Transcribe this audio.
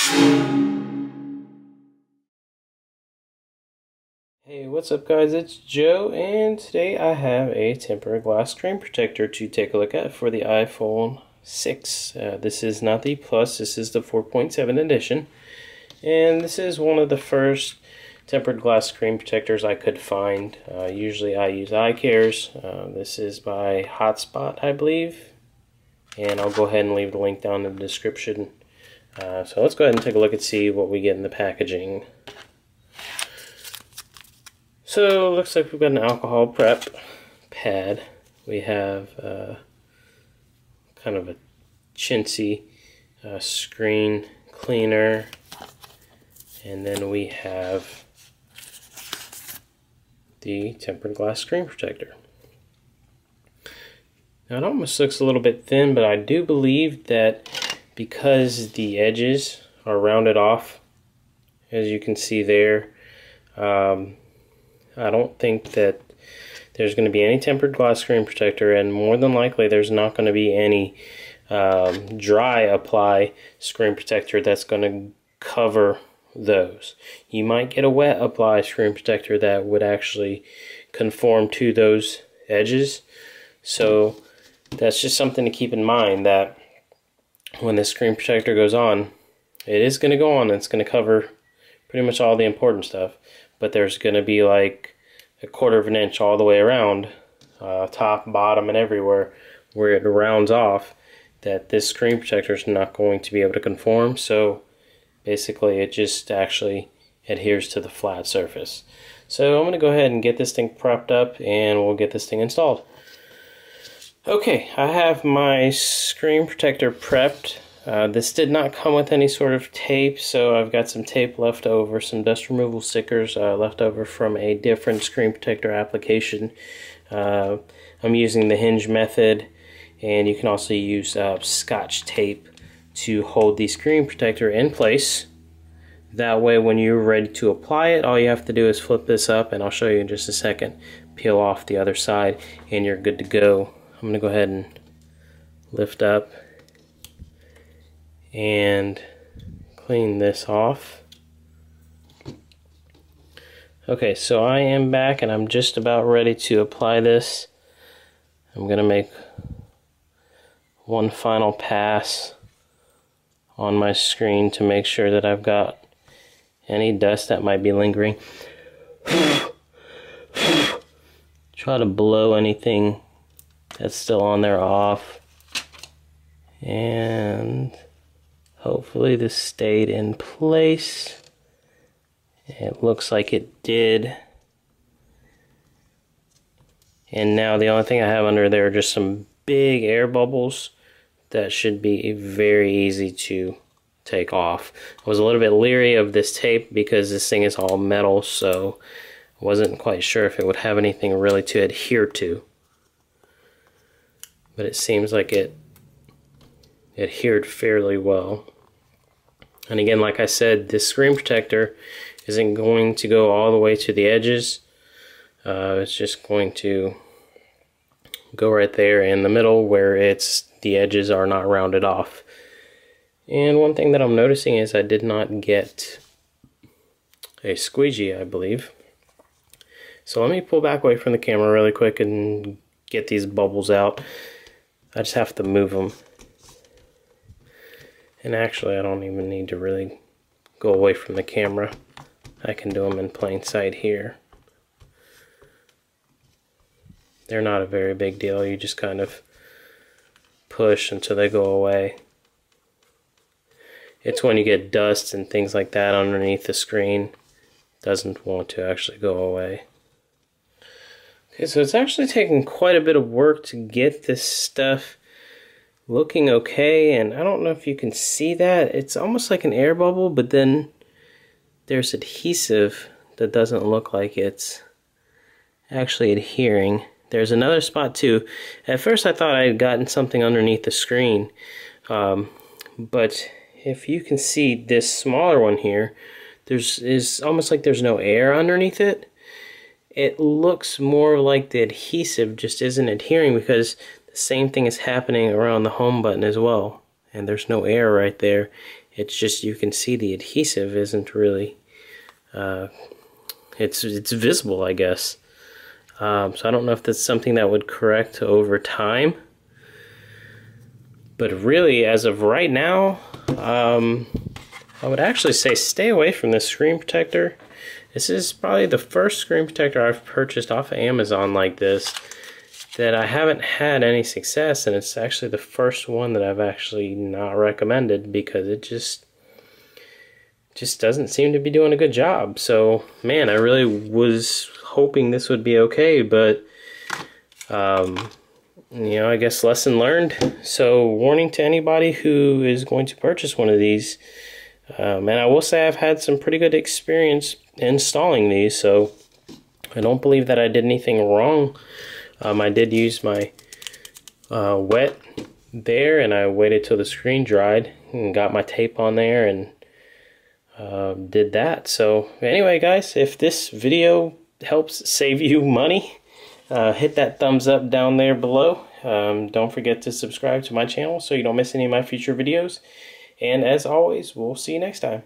Hey, what's up guys, it's Joe, and today I have a tempered glass screen protector to take a look at for the iPhone 6. This is not the Plus, this is the 4.7 edition, and this is one of the first tempered glass screen protectors I could find. Usually I use iCares. This is by Hotspot, I believe, and I'll go ahead and leave the link down in the description. So let's go ahead and take a look and see what we get in the packaging. So, looks like we've got an alcohol prep pad. We have kind of a chintzy screen cleaner. And then we have the tempered glass screen protector. Now it almost looks a little bit thin, but I do believe that because the edges are rounded off, as you can see there, I don't think that there's going to be any tempered glass screen protector, and more than likely there's not going to be any dry apply screen protector that's going to cover those. You might get a wet apply screen protector that would actually conform to those edges. So that's just something to keep in mind, that when the screen protector goes on, it is going to go on, it's going to cover pretty much all the important stuff. But there's going to be like a 1/4 of an inch all the way around, top, bottom, and everywhere, where it rounds off, that this screen protector is not going to be able to conform. So basically it just actually adheres to the flat surface. So I'm going to go ahead and get this thing propped up and we'll get this thing installed. Okay, I have my screen protector prepped. This did not come with any sort of tape, so I've got some tape left over, some dust removal stickers left over from a different screen protector application. I'm using the hinge method, and you can also use Scotch tape to hold the screen protector in place. That way when you're ready to apply it, all you have to do is flip this up, and I'll show you in just a second, peel off the other side, and you're good to go. I'm going to go ahead and lift up and clean this off. Okay, so I am back and I'm just about ready to apply this. I'm going to make one final pass on my screen to make sure that I've got any dust that might be lingering. Try to blow anything that's still on there off, and hopefully this stayed in place. It looks like it did. And now the only thing I have under there are just some big air bubbles that should be very easy to take off. I was a little bit leery of this tape because this thing is all metal, so I wasn't quite sure if it would have anything really to adhere to. But it seems like it adhered fairly well. And again, like I said, this screen protector isn't going to go all the way to the edges. It's just going to go right there in the middle where the edges are not rounded off. And one thing that I'm noticing is I did not get a squeegee, I believe. So let me pull back away from the camera really quick and get these bubbles out. I just have to move them. And actually, I don't even need to really go away from the camera. I can do them in plain sight here. They're not a very big deal. You just kind of push until they go away. It's when you get dust and things like that underneath the screen, it doesn't want to actually go away. Okay, so it's actually taken quite a bit of work to get this stuff looking okay, and I don't know if you can see that. It's almost like an air bubble, but then there's adhesive that doesn't look like it's actually adhering. There's another spot too. At first I thought I had gotten something underneath the screen, but if you can see this smaller one here, is almost like there's no air underneath it. It looks more like the adhesive just isn't adhering, because the same thing is happening around the home button as well, and there's no air right there, It's just you can see the adhesive isn't really, it's visible, I guess. So I don't know if that's something that would correct over time. But really, as of right now, I would actually say stay away from this screen protector. This is probably the first screen protector I've purchased off of Amazon like this that I haven't had any success, and it's actually the first one that I've actually not recommended because it just doesn't seem to be doing a good job. So, man, I really was hoping this would be okay, but you know, I guess lesson learned. So, warning to anybody who is going to purchase one of these. And I will say I've had some pretty good experience installing these, so I don't believe that I did anything wrong. I did use my wet there, and I waited till the screen dried and got my tape on there and did that. So anyway, guys, if this video helps save you money, hit that thumbs up down there below. Don't forget to subscribe to my channel so you don't miss any of my future videos. And as always, we'll see you next time.